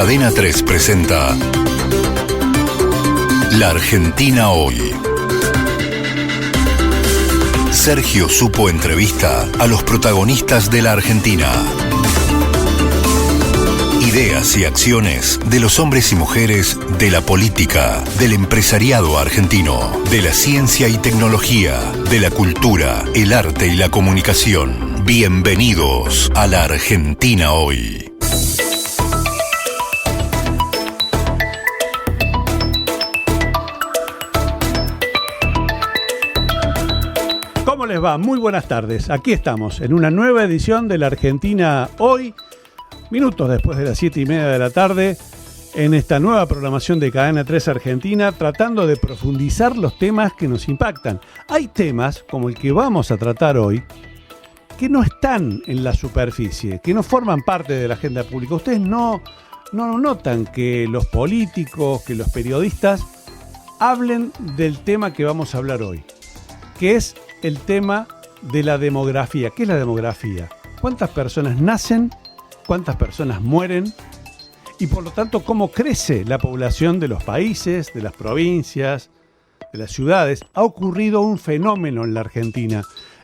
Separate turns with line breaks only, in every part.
Cadena 3 presenta La Argentina Hoy. Sergio Supo entrevista a los protagonistas de la Argentina. Ideas y acciones de los hombres y mujeres de la política, del empresariado argentino, de la ciencia y tecnología, de la cultura, el arte y la comunicación. Bienvenidos a La Argentina Hoy.
¿Cómo les va? Muy buenas tardes. Aquí estamos en una nueva edición de La Argentina Hoy, minutos después de las 7:30 de la tarde, en esta nueva programación de Cadena 3 Argentina, tratando de profundizar los temas que nos impactan. Hay temas, como el que vamos a tratar hoy, que no están en la superficie, que no forman parte de la agenda pública. Ustedes no notan que los políticos, que los periodistas hablen del tema que vamos a hablar hoy, que es el tema de la demografía. ¿Qué es la demografía? ¿Cuántas personas nacen? ¿Cuántas personas mueren? Y por lo tanto, ¿cómo crece la población de los países, de las provincias, de las ciudades? Ha ocurrido un fenómeno en la Argentina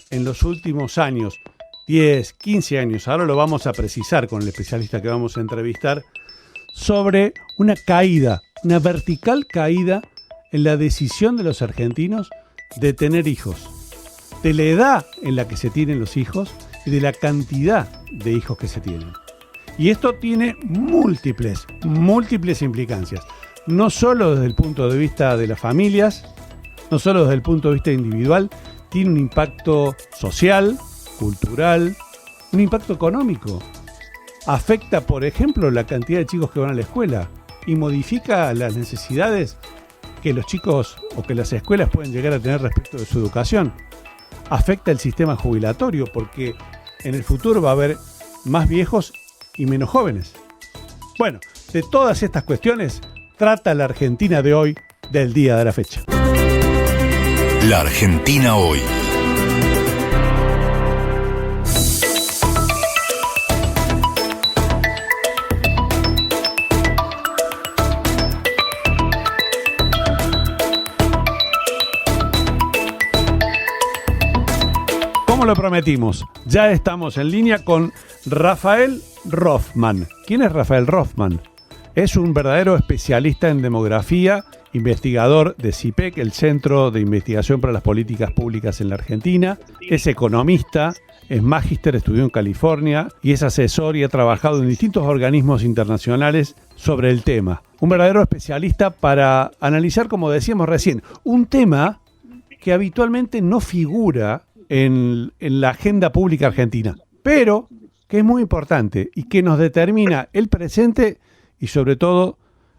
en los últimos años, 10, 15 años, ahora lo vamos a precisar con el especialista que vamos a entrevistar, sobre una caída, una vertical caída en la decisión de los argentinos de tener hijos, de la edad en la que se tienen los hijos y de la cantidad de hijos que se tienen. Y esto tiene múltiples implicancias, no solo desde el punto de vista de las familias, no solo desde el punto de vista individual, tiene un impacto social, cultural, un impacto económico. Afecta, por ejemplo, la cantidad de chicos que van a la escuela y modifica las necesidades que los chicos o que las escuelas pueden llegar a tener respecto de su educación. Afecta el sistema jubilatorio porque en el futuro va a haber más viejos y menos jóvenes. Bueno, de todas estas cuestiones trata la Argentina de hoy, del día de la fecha.
La Argentina Hoy.
Como lo prometimos, ya estamos en línea con Rafael Rothman. ¿Quién es Rafael Rothman? Es un verdadero especialista en demografía, investigador de CIPEC, el Centro de Investigación para las Políticas Públicas en la Argentina. Es economista, es magíster, estudió en California y es asesor y ha trabajado en distintos organismos internacionales sobre el tema. Un verdadero especialista para analizar, como decíamos recién, un tema que habitualmente no figura en la agenda pública argentina, pero que es muy importante y que nos determina el presente y sobre todo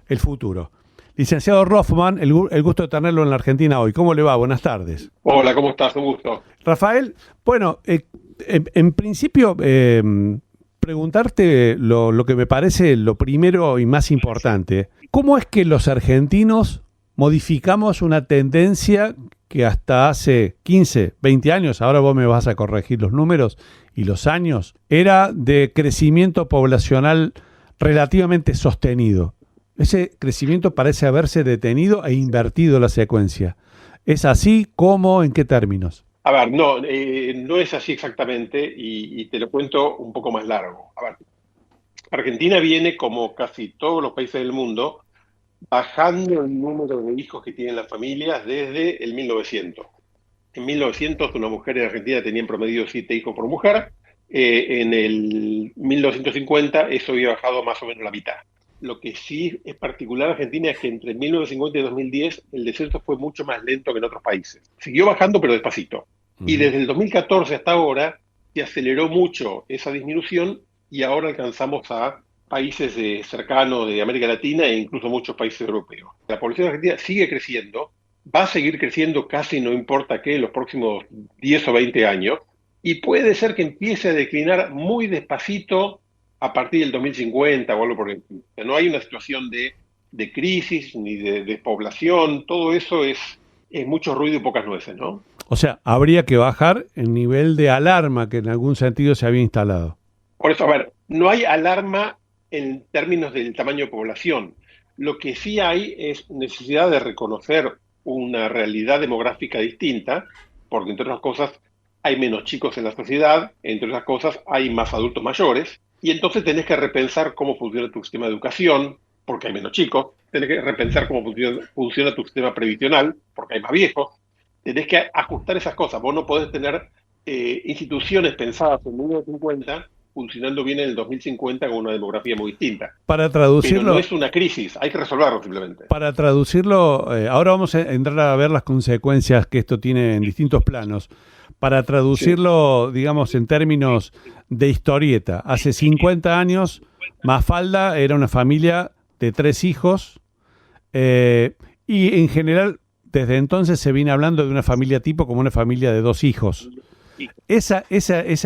el futuro. Licenciado Rothman, el gusto de tenerlo en la Argentina hoy. ¿Cómo le va? Buenas tardes.
Hola, ¿cómo estás? Un gusto.
Rafael, bueno, en principio preguntarte lo que me parece lo primero y más importante. ¿Cómo es que los argentinos modificamos una tendencia que hasta hace 15, 20 años, ahora vos me vas a corregir los números y los años, era de crecimiento poblacional relativamente sostenido? Ese crecimiento parece haberse detenido e invertido la secuencia. ¿Es así? ¿Cómo? ¿En qué términos?
A ver, no es así exactamente y te lo cuento un poco más largo. A ver, Argentina viene, como casi todos los países del mundo, bajando el número de hijos que tienen las familias desde el 1900. En 1900 una mujer en Argentina tenía en promedio 7 hijos por mujer. En el 1950 eso había bajado más o menos la mitad. Lo que sí es particular en Argentina es que entre 1950 y 2010 el descenso fue mucho más lento que en otros países. Siguió bajando, pero despacito. Y desde el 2014 hasta ahora se aceleró mucho esa disminución y ahora alcanzamos a países cercanos de América Latina e incluso muchos países europeos. La población argentina sigue creciendo, va a seguir creciendo casi no importa qué en los próximos 10 o 20 años, y puede ser que empiece a declinar muy despacito a partir del 2050 o algo por el estilo. No hay una situación de crisis ni de despoblación, todo eso es mucho ruido y pocas nueces, ¿no?
O sea, habría que bajar el nivel de alarma que en algún sentido se había instalado.
Por eso, a ver, no hay alarma en términos del tamaño de población. Lo que sí hay es necesidad de reconocer una realidad demográfica distinta, porque entre otras cosas hay menos chicos en la sociedad, entre otras cosas hay más adultos mayores, y entonces tenés que repensar cómo funciona tu sistema de educación, porque hay menos chicos, tenés que repensar cómo funciona tu sistema previsional, porque hay más viejos, tenés que ajustar esas cosas. Vos no podés tener instituciones pensadas en 1950 funcionando bien en el 2050 con una demografía muy distinta.
Para
Pero no
traducirlo,
es una crisis, hay que resolverlo simplemente.
ahora vamos a entrar a ver las consecuencias que esto tiene en distintos planos. Para
Sí.
traducirlo, digamos, en términos de historieta, hace 50 años Mafalda era una familia de 3 hijos, y en general desde entonces se viene hablando de una familia tipo como una familia de 2 hijos. Esa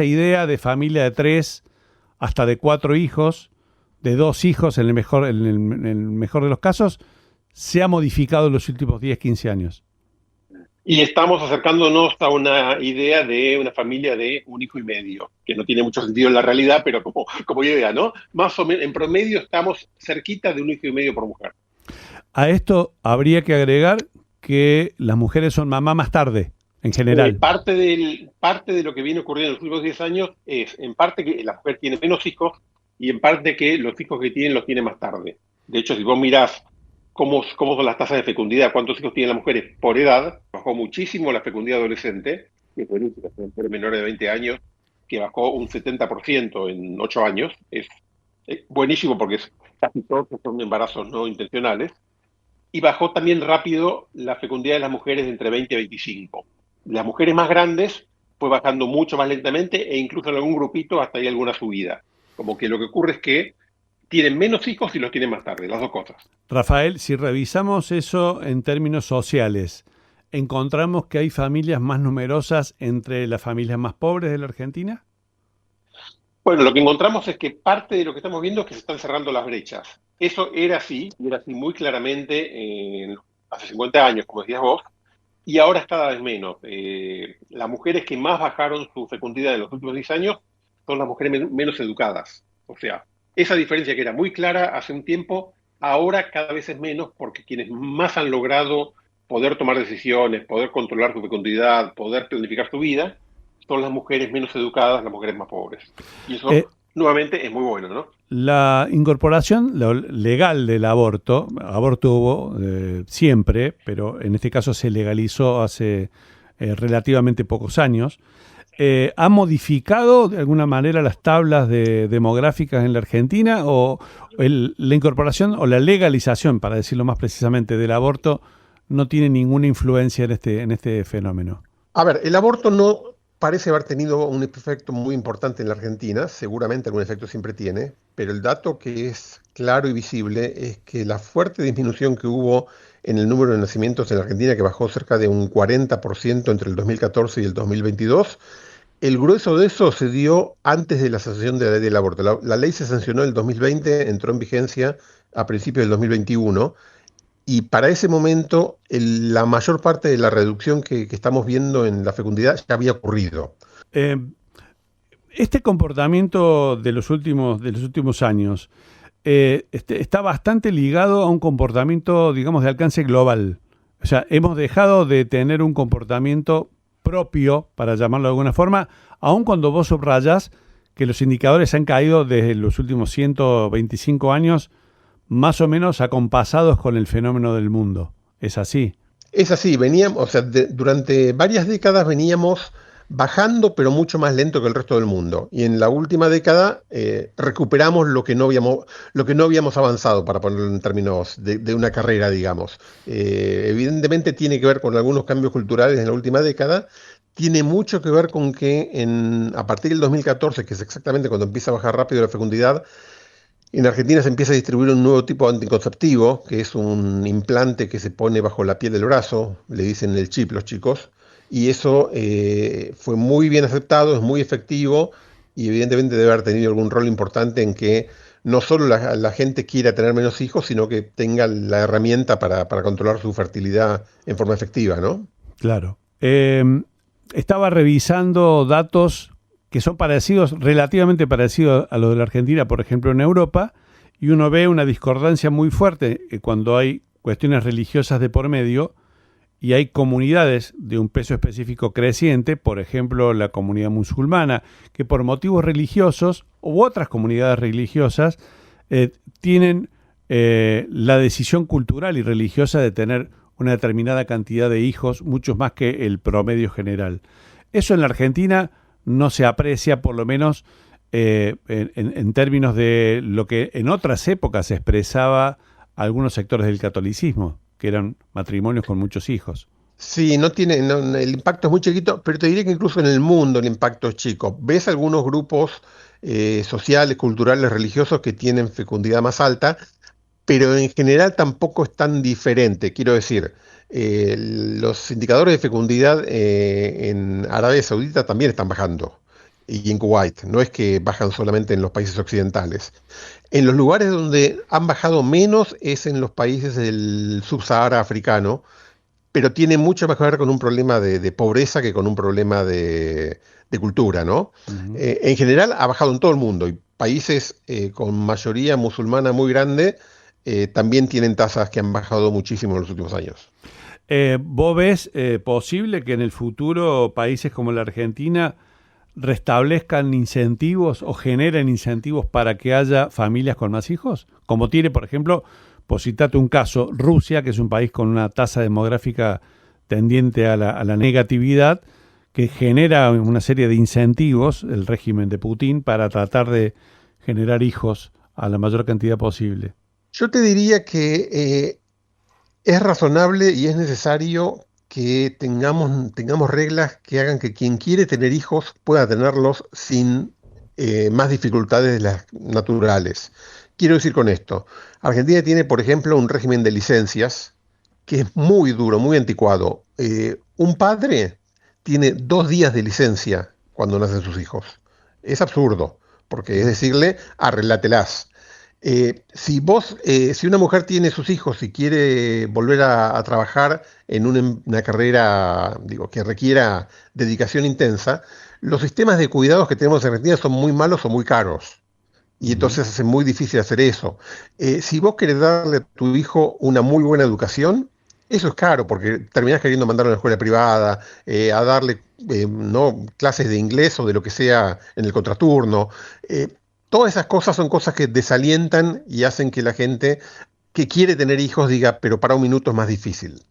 idea de familia de 3 hasta de 4 hijos, de 2 hijos en el mejor de los casos, se ha modificado en los últimos 10, 15 años.
Y estamos acercándonos a una idea de una familia de un hijo y medio, que no tiene mucho sentido en la realidad, pero como idea, ¿no? Más o menos, en promedio estamos cerquita de un hijo y medio por mujer.
A esto habría que agregar que las mujeres son mamá más tarde, en general.
Parte de lo que viene ocurriendo en los últimos 10 años es, en parte, que la mujer tiene menos hijos y en parte que los hijos que tienen los tiene más tarde. De hecho, si vos mirás cómo son las tasas de fecundidad, cuántos hijos tienen las mujeres por edad, bajó muchísimo la fecundidad adolescente, que es buenísima, son mujeres menores de 20 años, que bajó un 70% en 8 años. Es buenísimo porque casi todos son embarazos no intencionales. Y bajó también rápido la fecundidad de las mujeres de entre 20 y 25. Las mujeres más grandes fue bajando mucho más lentamente e incluso en algún grupito hasta hay alguna subida. Como que lo que ocurre es que tienen menos hijos y los tienen más tarde, las dos cosas.
Rafael, si revisamos eso en términos sociales, ¿encontramos que hay familias más numerosas entre las familias más pobres de la Argentina?
Bueno, lo que encontramos es que parte de lo que estamos viendo es que se están cerrando las brechas. Eso era así muy claramente hace 50 años, como decías vos, y ahora es cada vez menos. Las mujeres que más bajaron su fecundidad en los últimos 10 años son las mujeres menos educadas. O sea, esa diferencia que era muy clara hace un tiempo, ahora cada vez es menos porque quienes más han logrado poder tomar decisiones, poder controlar su fecundidad, poder planificar su vida, son las mujeres menos educadas, las mujeres más pobres. Y eso, nuevamente, es muy bueno, ¿no?
La incorporación legal del aborto hubo siempre, pero en este caso se legalizó hace relativamente pocos años. ¿Ha modificado de alguna manera las tablas demográficas en la Argentina o la incorporación o la legalización, para decirlo más precisamente, del aborto no tiene ninguna influencia en este fenómeno?
A ver, el aborto no parece haber tenido un efecto muy importante en la Argentina, seguramente algún efecto siempre tiene, pero el dato que es claro y visible es que la fuerte disminución que hubo en el número de nacimientos en la Argentina, que bajó cerca de un 40% entre el 2014 y el 2022, el grueso de eso se dio antes de la sanción de la ley del aborto. La ley se sancionó en el 2020, entró en vigencia a principios del 2021, y para ese momento la mayor parte de la reducción que estamos viendo en la fecundidad ya había ocurrido.
Este comportamiento de los últimos años está bastante ligado a un comportamiento, digamos, de alcance global. O sea, hemos dejado de tener un comportamiento propio, para llamarlo de alguna forma, aun cuando vos subrayás que los indicadores han caído desde los últimos 125 años, más o menos acompasados con el fenómeno del mundo. ¿Es así?
Es así, durante varias décadas veníamos bajando, pero mucho más lento que el resto del mundo. Y en la última década recuperamos lo que no habíamos avanzado, para ponerlo en términos de una carrera, digamos. Evidentemente tiene que ver con algunos cambios culturales en la última década. Tiene mucho que ver con que a partir del 2014, que es exactamente cuando empieza a bajar rápido la fecundidad, en Argentina se empieza a distribuir un nuevo tipo de anticonceptivo, que es un implante que se pone bajo la piel del brazo, le dicen el chip los chicos, y eso fue muy bien aceptado, es muy efectivo, y evidentemente debe haber tenido algún rol importante en que no solo la gente quiera tener menos hijos, sino que tenga la herramienta para controlar su fertilidad en forma efectiva, ¿no?
Claro. Estaba revisando datos que son relativamente parecidos a los de la Argentina, por ejemplo, en Europa, y uno ve una discordancia muy fuerte cuando hay cuestiones religiosas de por medio y hay comunidades de un peso específico creciente, por ejemplo la comunidad musulmana, que por motivos religiosos u otras comunidades religiosas tienen la decisión cultural y religiosa de tener una determinada cantidad de hijos, muchos más que el promedio general. Eso en la Argentina no se aprecia, por lo menos en términos de lo que en otras épocas se expresaba algunos sectores del catolicismo, que eran matrimonios con muchos hijos.
Sí, el impacto es muy chiquito, pero te diré que incluso en el mundo el impacto es chico. Ves algunos grupos sociales, culturales, religiosos que tienen fecundidad más alta, pero en general tampoco es tan diferente. Quiero decir, los indicadores de fecundidad en Arabia Saudita también están bajando, y en Kuwait. No es que bajan solamente en los países occidentales. En los lugares donde han bajado menos es en los países del subsahara africano, pero tiene mucho más que ver con un problema de pobreza que con un problema de cultura, ¿no?
Uh-huh.
En general ha bajado en todo el mundo, y países con mayoría musulmana muy grande también tienen tasas que han bajado muchísimo en los últimos años.
¿Vos ves posible que en el futuro países como la Argentina restablezcan incentivos o generen incentivos para que haya familias con más hijos? Como tiene, por ejemplo, por citarte un caso, Rusia, que es un país con una tasa demográfica tendiente a la negatividad, que genera una serie de incentivos, el régimen de Putin, para tratar de generar hijos a la mayor cantidad posible.
Yo te diría que es razonable y es necesario que tengamos reglas que hagan que quien quiere tener hijos pueda tenerlos sin más dificultades de las naturales. Quiero decir con esto, Argentina tiene, por ejemplo, un régimen de licencias que es muy duro, muy anticuado. Un padre tiene 2 días de licencia cuando nacen sus hijos. Es absurdo, porque es decirle, arreglátelas. Si una mujer tiene sus hijos y quiere volver a trabajar en una carrera, que requiera dedicación intensa, los sistemas de cuidados que tenemos en Argentina son muy malos o muy caros. Y entonces hace muy difícil hacer eso. Si vos querés darle a tu hijo una muy buena educación, eso es caro, porque terminás queriendo mandarlo a una escuela privada, a darle clases de inglés o de lo que sea en el contraturno. Todas esas cosas son cosas que desalientan y hacen que la gente que quiere tener hijos diga, pero para un minuto es más difícil.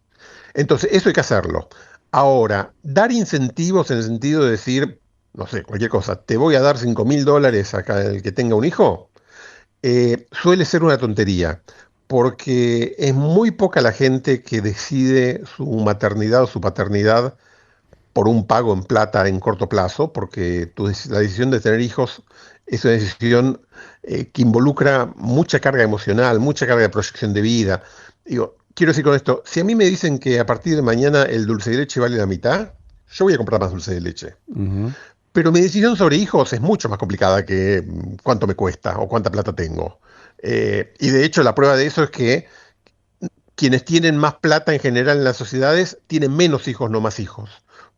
Entonces, eso hay que hacerlo. Ahora, dar incentivos en el sentido de decir, no sé, cualquier cosa, te voy a dar $5.000 a el que tenga un hijo, suele ser una tontería, porque es muy poca la gente que decide su maternidad o su paternidad por un pago en plata en corto plazo, porque la decisión de tener hijos es una decisión que involucra mucha carga emocional, mucha carga de proyección de vida. Quiero decir con esto, si a mí me dicen que a partir de mañana el dulce de leche vale la mitad, yo voy a comprar más dulce de leche.
Uh-huh.
Pero mi decisión sobre hijos es mucho más complicada que cuánto me cuesta o cuánta plata tengo. Y de hecho la prueba de eso es que quienes tienen más plata en general en las sociedades tienen menos hijos, no más hijos.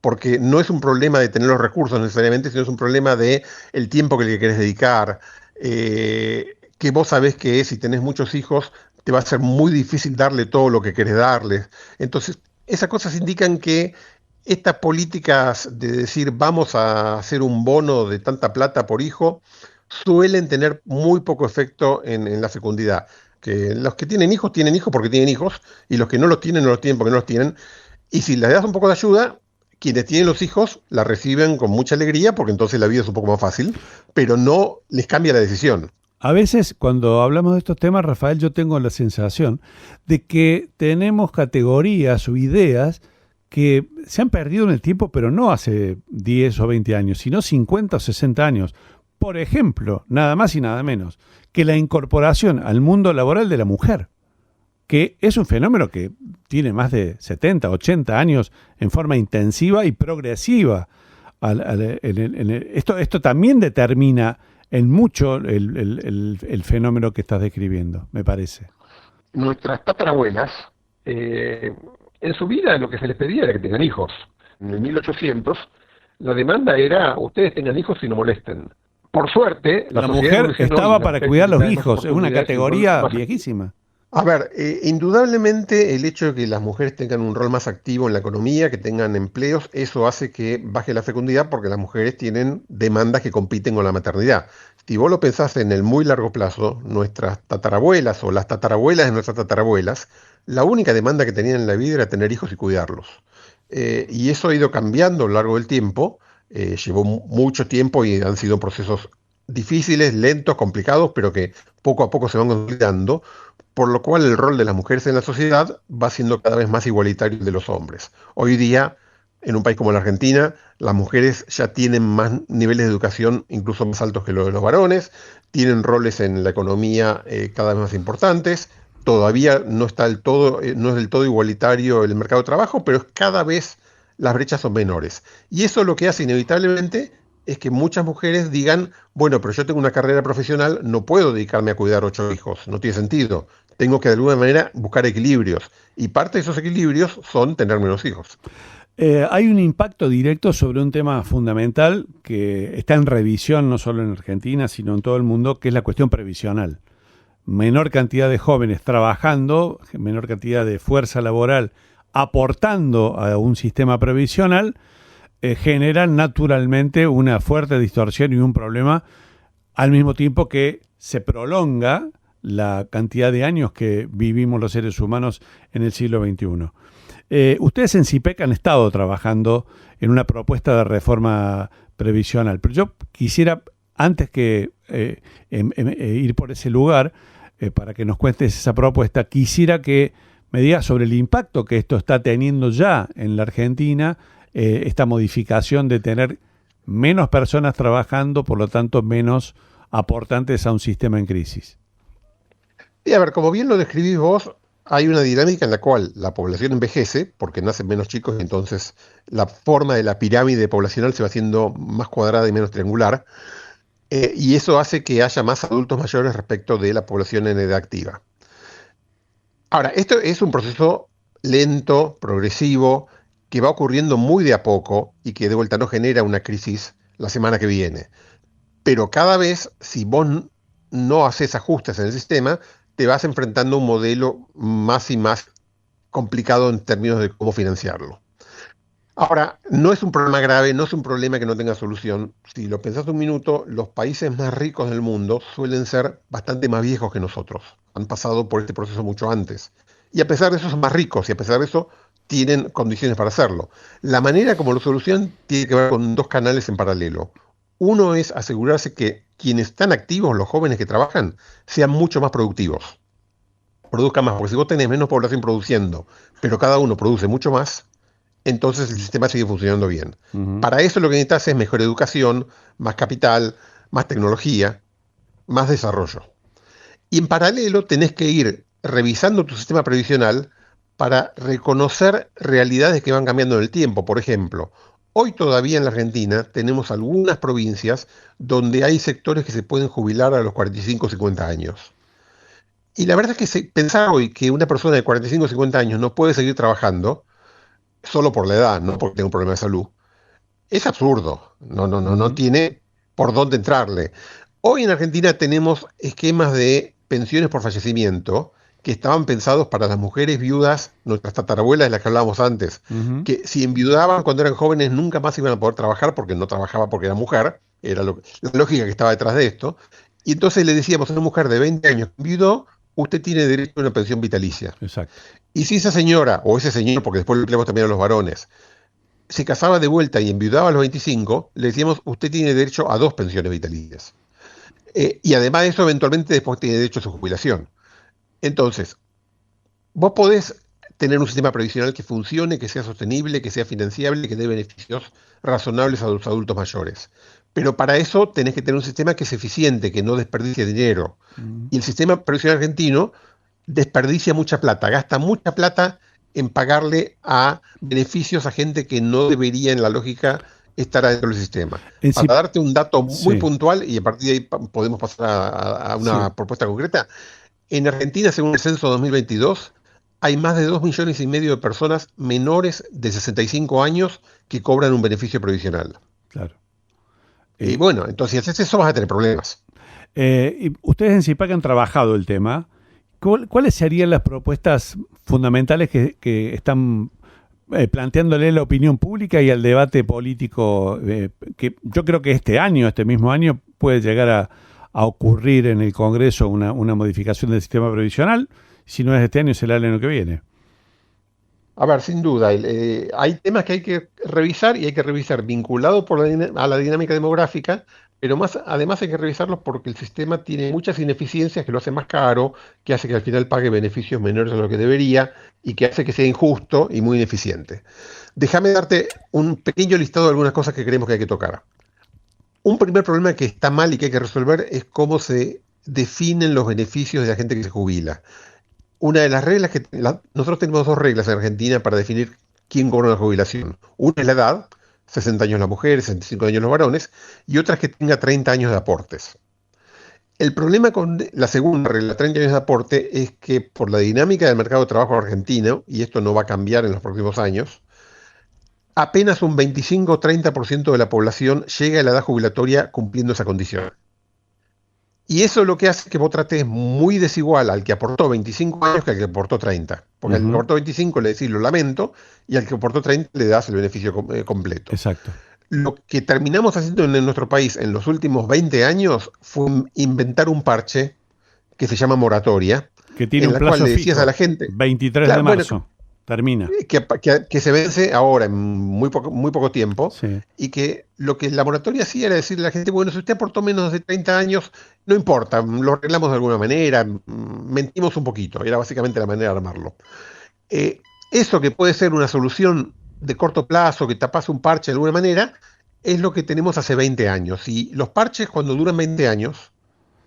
Porque no es un problema de tener los recursos necesariamente, sino es un problema de el tiempo que le querés dedicar, que vos sabés que si tenés muchos hijos te va a ser muy difícil darle todo lo que querés darles. Entonces, esas cosas indican que estas políticas de decir vamos a hacer un bono de tanta plata por hijo suelen tener muy poco efecto en la fecundidad. Que los que tienen hijos porque tienen hijos, y los que no los tienen porque no los tienen. Y si les das un poco de ayuda, quienes tienen los hijos la reciben con mucha alegría, porque entonces la vida es un poco más fácil, pero no les cambia la decisión.
A veces cuando hablamos de estos temas, Rafael, yo tengo la sensación de que tenemos categorías o ideas que se han perdido en el tiempo, pero no hace 10 o 20 años, sino 50 o 60 años. Por ejemplo, nada más y nada menos, que la incorporación al mundo laboral de la mujer, que es un fenómeno que tiene más de 70, 80 años en forma intensiva y progresiva. Esto también determina en mucho el fenómeno que estás describiendo, me parece.
Nuestras tatarabuelas, en su vida lo que se les pedía era que tengan hijos. En el 1800 la demanda era, ustedes tengan hijos y no molesten. por suerte,
La
sociedad
mujer
evolucionó
estaba
y
para
las
cuidar los
mujeres tienen más
hijos, es una
oportunidades y
categoría
más-
viejísima.
A ver, indudablemente el hecho de que las mujeres tengan un rol más activo en la economía, que tengan empleos, eso hace que baje la fecundidad porque las mujeres tienen demandas que compiten con la maternidad. Si vos lo pensás en el muy largo plazo, nuestras tatarabuelas o las tatarabuelas de nuestras tatarabuelas, la única demanda que tenían en la vida era tener hijos y cuidarlos. Y eso ha ido cambiando a lo largo del tiempo, llevó mucho tiempo y han sido procesos difíciles, lentos, complicados, pero que poco a poco se van consolidando, por lo cual el rol de las mujeres en la sociedad va siendo cada vez más igualitario al de los hombres. Hoy día, en un país como la Argentina, las mujeres ya tienen más niveles de educación, incluso más altos que los de los varones, tienen roles en la economía cada vez más importantes. Todavía no está del todo, no es del todo igualitario el mercado de trabajo, pero cada vez las brechas son menores. Y eso lo que hace inevitablemente es que muchas mujeres digan, bueno, pero yo tengo una carrera profesional, no puedo dedicarme a cuidar 8 hijos, no tiene sentido. Tengo que de alguna manera buscar equilibrios. Y parte de esos equilibrios son tener menos hijos.
Hay un impacto directo sobre un tema fundamental que está en revisión no solo en Argentina, sino en todo el mundo, que es la cuestión previsional. Menor cantidad de jóvenes trabajando, menor cantidad de fuerza laboral aportando a un sistema previsional, generan naturalmente una fuerte distorsión y un problema al mismo tiempo que se prolonga la cantidad de años que vivimos los seres humanos en el siglo XXI. Ustedes en CIPEC han estado trabajando en una propuesta de reforma previsional, pero yo quisiera, antes que ir por ese lugar, para que nos cuentes esa propuesta, quisiera que me digas sobre el impacto que esto está teniendo ya en la Argentina, esta modificación de tener menos personas trabajando, por lo tanto menos aportantes a un sistema en crisis.
Y a ver, como bien lo describís vos, hay una dinámica en la cual la población envejece, porque nacen menos chicos, y entonces la forma de la pirámide poblacional se va haciendo más cuadrada y menos triangular, y eso hace que haya más adultos mayores respecto de la población en edad activa. Ahora, esto es un proceso lento, progresivo, que va ocurriendo muy de a poco y que de vuelta no genera una crisis la semana que viene. Pero cada vez, si vos no haces ajustes en el sistema, te vas enfrentando a un modelo más y más complicado en términos de cómo financiarlo. Ahora, no es un problema grave, no es un problema que no tenga solución. Si lo pensás un minuto, los países más ricos del mundo suelen ser bastante más viejos que nosotros. Han pasado por este proceso mucho antes. Y a pesar de eso son más ricos y a pesar de eso tienen condiciones para hacerlo. La manera como lo solucionan tiene que ver con dos canales en paralelo. Uno es asegurarse que quienes están activos, los jóvenes que trabajan, sean mucho más productivos. Produzcan más, porque si vos tenés menos población produciendo, pero cada uno produce mucho más, entonces el sistema sigue funcionando bien. Para eso lo que necesitas es mejor educación, más capital, más tecnología, más desarrollo. Y en paralelo tenés que ir revisando tu sistema previsional para reconocer realidades que van cambiando en el tiempo. Por ejemplo, hoy todavía en la Argentina tenemos algunas provincias donde hay sectores que se pueden jubilar a los 45 o 50 años. Y la verdad es que pensar hoy que una persona de 45 o 50 años no puede seguir trabajando solo por la edad, no porque tenga un problema de salud, es absurdo. No tiene por dónde entrarle. Hoy en Argentina tenemos esquemas de pensiones por fallecimiento que estaban pensados para las mujeres viudas, nuestras tatarabuelas de las que hablábamos antes, que si enviudaban cuando eran jóvenes nunca más iban a poder trabajar porque no trabajaba porque era mujer, era la lógica que estaba detrás de esto. Y entonces le decíamos a una mujer de 20 años que enviudó, usted tiene derecho a una pensión vitalicia.
Exacto.
Y si esa señora, o ese señor, porque después lo empleamos también a los varones, se casaba de vuelta y enviudaba a los 25, le decíamos, usted tiene derecho a 2 pensiones vitalicias. Y además de eso, eventualmente después tiene derecho a su jubilación. Entonces, vos podés tener un sistema previsional que funcione, que sea sostenible, que sea financiable, que dé beneficios razonables a los adultos mayores. Pero para eso tenés que tener un sistema que es eficiente, que no desperdicie dinero. Y el sistema previsional argentino desperdicia mucha plata, gasta mucha plata en pagarle a beneficios a gente que no debería en la lógica estar adentro del sistema. Para darte un dato muy puntual, y a partir de ahí podemos pasar a una propuesta concreta, en Argentina, según el censo 2022, hay más de 2,5 millones de personas menores de 65 años que cobran un beneficio previsional.
Claro.
Y bueno, entonces si haces eso vas a tener problemas.
Y ustedes en CIPAC han trabajado el tema. ¿Cuáles serían las propuestas fundamentales que están planteándole la opinión pública y al debate político? Que yo creo que este mismo año, puede llegar a ocurrir en el Congreso una modificación del sistema previsional. Si no es este año, será el año que viene.
A ver, sin duda, hay temas que hay que revisar y hay que revisar vinculados a la dinámica demográfica, pero además hay que revisarlos porque el sistema tiene muchas ineficiencias que lo hace más caro, que hace que al final pague beneficios menores a lo que debería y que hace que sea injusto y muy ineficiente. Déjame darte un pequeño listado de algunas cosas que creemos que hay que tocar. Un primer problema que está mal y que hay que resolver es cómo se definen los beneficios de la gente que se jubila. Una de las reglas nosotros tenemos dos reglas en Argentina para definir quién cobra una jubilación. Una es la edad, 60 años las mujeres, 65 años los varones, y otra es que tenga 30 años de aportes. El problema con la segunda regla, 30 años de aporte, es que por la dinámica del mercado de trabajo argentino, y esto no va a cambiar en los próximos años, apenas un 25 o 30% de la población llega a la edad jubilatoria cumpliendo esa condición. Y eso lo que hace que vos trates muy desigual al que aportó 25 años que al que aportó 30. Porque al que aportó 25 le decís lo lamento, y al que aportó 30 le das el beneficio completo.
Exacto.
Lo que terminamos haciendo en nuestro país en los últimos 20 años fue inventar un parche que se llama moratoria,
que tiene
en
un
la cual
plazo
le decías
fijo,
a la gente...
23 de marzo. Bueno, termina.
Que se vence ahora en muy poco tiempo,
sí.
Y que lo que la moratoria hacía era decirle a la gente, bueno, si usted aportó menos de 30 años, no importa, lo arreglamos de alguna manera, mentimos un poquito, era básicamente la manera de armarlo. Eso que puede ser una solución de corto plazo, que tapas un parche de alguna manera, es lo que tenemos hace 20 años. Y los parches cuando duran 20 años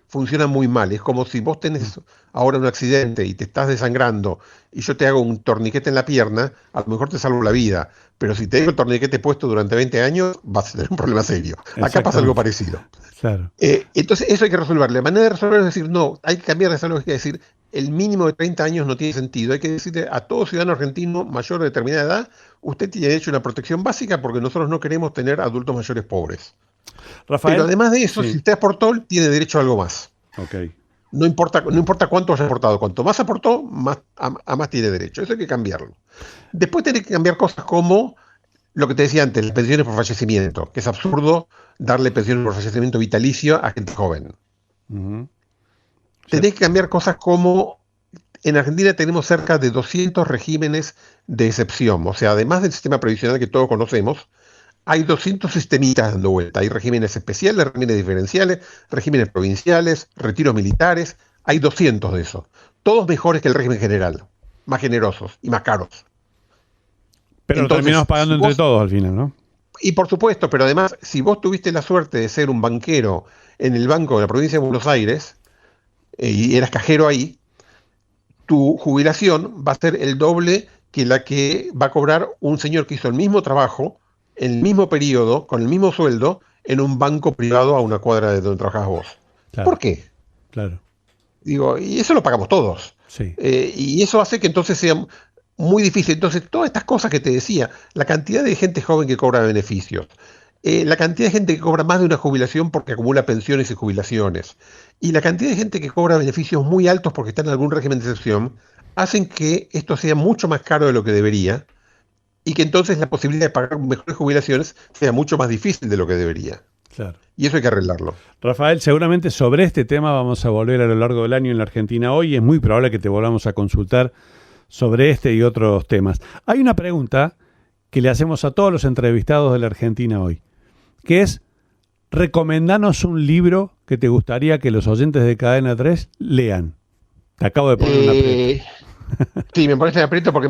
funcionan muy mal. Es como si vos tenés ahora un accidente y te estás desangrando y yo te hago un torniquete en la pierna, a lo mejor te salvo la vida, pero si te dejo el torniquete puesto durante 20 años, vas a tener un problema serio. Acá pasa algo parecido.
Claro.
Entonces eso hay que resolverlo. La manera de resolverlo es decir, no, hay que cambiar esa lógica, es decir, el mínimo de 30 años no tiene sentido. Hay que decirle a todo ciudadano argentino mayor de determinada edad, usted tiene derecho a una protección básica porque nosotros no queremos tener adultos mayores pobres.
Rafael,
pero además de eso,
sí.
Si usted aportó, tiene derecho a algo más.
Okay.
No importa cuánto haya aportado. Cuanto más aportó, más tiene derecho. Eso hay que cambiarlo. Después tiene que cambiar cosas como lo que te decía antes, las pensiones por fallecimiento, que es absurdo darle pensiones por fallecimiento vitalicio a gente joven. Tenés que cambiar cosas como en Argentina tenemos cerca de 200 regímenes de excepción. O sea, además del sistema previsional que todos conocemos, hay 200 sistemitas dando vuelta. Hay regímenes especiales, regímenes diferenciales, regímenes provinciales, retiros militares. Hay 200 de esos. Todos mejores que el régimen general. Más generosos y más caros.
Pero entonces, lo terminamos pagando entre todos al final, ¿no?
Y por supuesto, pero además, si vos tuviste la suerte de ser un banquero en el Banco de la Provincia de Buenos Aires y eras cajero ahí, tu jubilación va a ser el doble que la que va a cobrar un señor que hizo el mismo trabajo en el mismo periodo, con el mismo sueldo, en un banco privado a una cuadra de donde trabajás vos.
Claro,
¿por qué?
Claro.
Digo, y eso lo pagamos todos.
Sí.
Y eso hace que entonces sea muy difícil. Entonces, todas estas cosas que te decía, la cantidad de gente joven que cobra beneficios, la cantidad de gente que cobra más de una jubilación porque acumula pensiones y jubilaciones, y la cantidad de gente que cobra beneficios muy altos porque está en algún régimen de excepción, hacen que esto sea mucho más caro de lo que debería, y que entonces la posibilidad de pagar mejores jubilaciones sea mucho más difícil de lo que debería.
Claro.
Y eso hay que arreglarlo.
Rafael, seguramente sobre este tema vamos a volver a lo largo del año en la Argentina hoy, y es muy probable que te volvamos a consultar sobre este y otros temas. Hay una pregunta que le hacemos a todos los entrevistados de la Argentina hoy, que es: recomendanos un libro que te gustaría que los oyentes de Cadena 3 lean. Te acabo de poner una pregunta.
Sí, me parece aprieto porque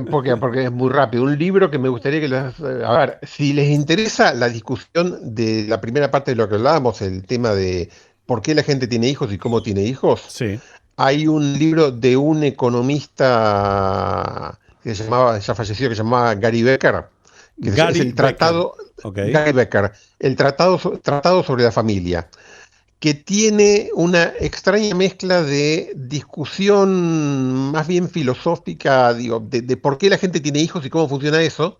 es muy rápido. Un libro que me gustaría que a ver, si les interesa la discusión de la primera parte de lo que hablábamos, el tema de por qué la gente tiene hijos y cómo tiene hijos,
sí.
Hay un libro de un economista que se llamaba, ya fallecido, que se llamaba Gary Becker, que es el tratado,
okay.
Gary Becker, el tratado sobre la familia, que tiene una extraña mezcla de discusión más bien filosófica, digo, de por qué la gente tiene hijos y cómo funciona eso,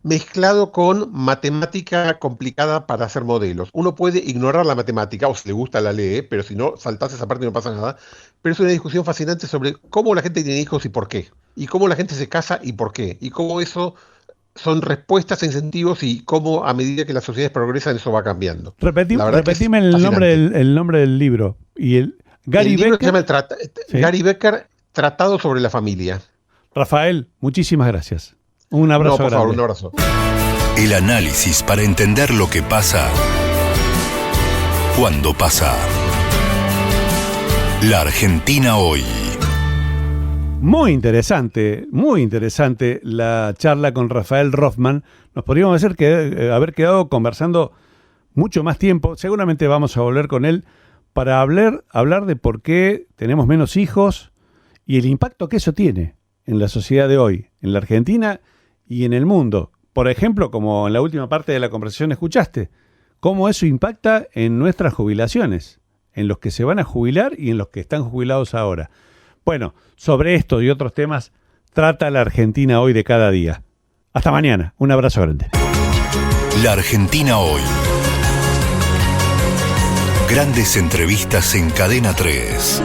mezclado con matemática complicada para hacer modelos. Uno puede ignorar la matemática, o si le gusta la lee, pero si no, saltás esa parte y no pasa nada. Pero es una discusión fascinante sobre cómo la gente tiene hijos y por qué. Y cómo la gente se casa y por qué. Y cómo eso son respuestas e incentivos y cómo a medida que las sociedades progresan eso va cambiando.
Repetime el nombre del libro. Y
Gary Becker se llama Gary Becker, Tratado sobre la Familia.
Rafael, muchísimas gracias. Un abrazo grande.
Por favor, un abrazo.
El análisis para entender lo que pasa cuando pasa. La Argentina hoy.
Muy interesante la charla con Rafael Rothman. Nos podríamos haber quedado conversando mucho más tiempo. Seguramente vamos a volver con él para hablar de por qué tenemos menos hijos y el impacto que eso tiene en la sociedad de hoy, en la Argentina y en el mundo. Por ejemplo, como en la última parte de la conversación escuchaste, cómo eso impacta en nuestras jubilaciones, en los que se van a jubilar y en los que están jubilados ahora. Bueno, sobre esto y otros temas trata la Argentina hoy de cada día. Hasta mañana. Un abrazo grande.
La Argentina hoy. Grandes entrevistas en Cadena 3.